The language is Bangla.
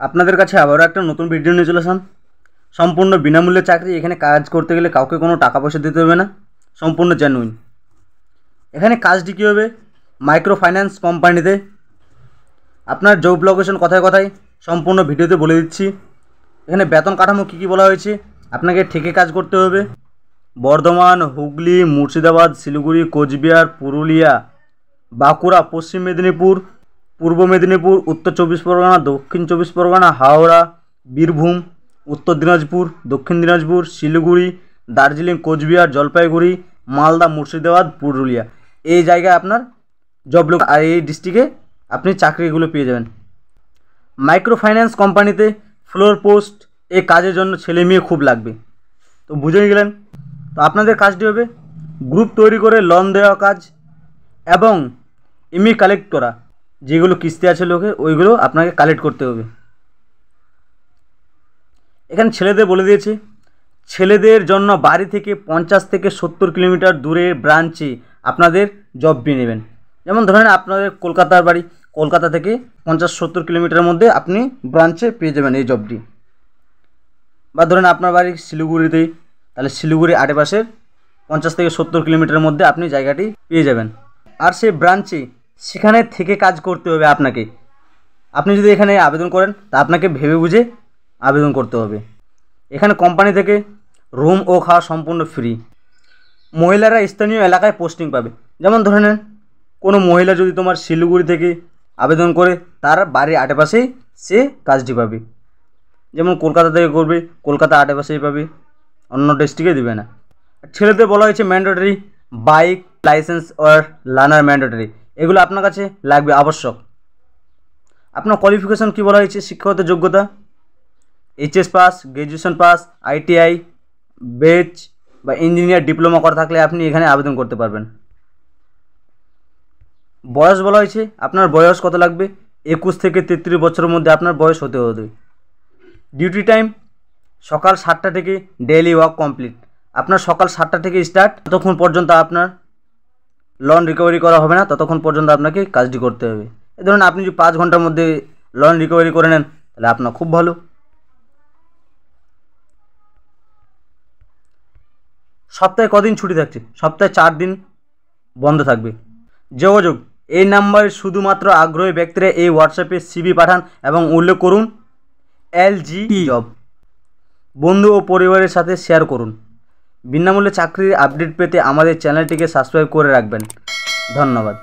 আপনাদের কাছে আবারও একটা নতুন ভিডিও নিয়ে চলে আসলাম। সম্পূর্ণ বিনামূল্যে চাকরি। এখানে কাজ করতে গেলে কাউকে কোনো টাকা পয়সা দিতে হবে না, সম্পূর্ণ জেনুইন। এখানে কাজটি কী হবে, মাইক্রো ফাইন্যান্স কোম্পানিতে। আপনার জব লোকেশন কথায় কথায় সম্পূর্ণ ভিডিওতে বলে দিচ্ছি। এখানে বেতন কাঠামো কী কী বলা হয়েছে। আপনাকে ঠেকে কাজ করতে হবে। বর্ধমান, হুগলি, মুর্শিদাবাদ, শিলিগুড়ি, কোচবিহার, পুরুলিয়া, বাঁকুড়া, পশ্চিম মেদিনীপুর, পূর্ব মেদিনীপুর, উত্তর 24 পরগনা, দক্ষিণ 24 পরগনা, হাওড়া, বীরভূম, উত্তর দিনাজপুর, দক্ষিণ দিনাজপুর, শিলিগুড়ি, দার্জিলিং, কোচবিহার, জলপাইগুড়ি, মালদা, মুর্শিদাবাদ, পুরুলিয়া, এই জায়গায় আপনার জব লোক, আর এই ডিস্ট্রিক্টে আপনি চাকরিগুলো পেয়ে যাবেন। মাইক্রো ফাইন্যান্স কোম্পানিতে ফ্লোর পোস্ট, এই কাজের জন্য ছেলে মেয়ে খুব লাগবে। তো বুঝে গেলেন। তো আপনাদের কাজটি হবে গ্রুপ তৈরি করে লোন দেওয়া কাজ এবং ইমি কালেক্ট করা, যেগুলো কিস্তি আছে লোকে ওইগুলো আপনাকে কালেক্ট করতে হবে। এখানে ছেলেদের বলে দিয়েছে, ছেলেদের জন্য বাড়ি থেকে 50 থেকে 70 কিলোমিটার দূরে ব্রাঞ্চে আপনাদের জব পেয়ে নেবেন। যেমন ধরেন আপনাদের কলকাতার বাড়ি, কলকাতা থেকে 50-70 কিলোমিটারের মধ্যে আপনি ব্রাঞ্চে পেয়ে যাবেন এই জবটি। বা ধরেন আপনার বাড়ি শিলিগুড়িতেই, তাহলে শিলিগুড়ি আশেপাশের 50 থেকে 70 কিলোমিটারের মধ্যে আপনি জায়গাটি পেয়ে যাবেন। আর সেই ব্রাঞ্চে সেখানে থেকে কাজ করতে হবে আপনাকে। আপনি যদি এখানে আবেদন করেন তা আপনাকে ভেবে বুঝে আবেদন করতে হবে। এখানে কোম্পানি থেকে রুম ও খাওয়া সম্পূর্ণ ফ্রি। মহিলারা স্থানীয় এলাকায় পোস্টিং পাবে। যেমন ধরে নেন কোনো মহিলা যদি তোমার শিলিগুড়ি থেকে আবেদন করে, তার বাড়ির আশেপাশেই সে কাজটি পাবে। যেমন কলকাতা থেকে করবে, কলকাতা আশেপাশেই পাবে, অন্য ডিস্ট্রিক্টে দেবে না। ছেলেদের বলা হয়েছে ম্যান্ডেটরি বাইক লাইসেন্স আর লার্নার ম্যান্ডেটরি, এগুলো আপনার কাছে লাগবে, আবশ্যক। আপনার কোয়ালিফিকেশন কী বলা হয়েছে, শিক্ষাগত যোগ্যতা HS pass, graduation pass, ITI, বেচ বা ইঞ্জিনিয়ার ডিপ্লোমা করা থাকলে আপনি এখানে আবেদন করতে পারবেন। বয়স বলা হয়েছে, আপনার বয়স কত লাগবে, 21 থেকে 33 বছরের মধ্যে আপনার বয়স হতে হবে। ডিউটি টাইম সকাল 7টা থেকে ডেইলি ওয়ার্ক কমপ্লিট। আপনার সকাল 7টা থেকে স্টার্ট, ততক্ষণ পর্যন্ত আপনার লোন রিকভারি করা হবে না, ততক্ষণ পর্যন্ত আপনাকে কাজটি করতে হবে। এই ধরুন আপনি যদি 5 ঘন্টার মধ্যে লোন রিকভারি করে নেন তাহলে আপনার খুব ভালো। সপ্তাহে কদিন ছুটি থাকছে, সপ্তাহে 4 দিন বন্ধ থাকবে। যোগাযোগ এই নাম্বারে শুধুমাত্র আগ্রহী ব্যক্তিরা এই হোয়াটসঅ্যাপে সিভি পাঠান এবং উল্লেখ করুন LG জব। বন্ধু ও পরিবারের সাথে শেয়ার করুন। বিনামূল্যে চাকরির আপডেট পেতে আমাদের চ্যানেলটিকে সাবস্ক্রাইব করে রাখবেন। ধন্যবাদ।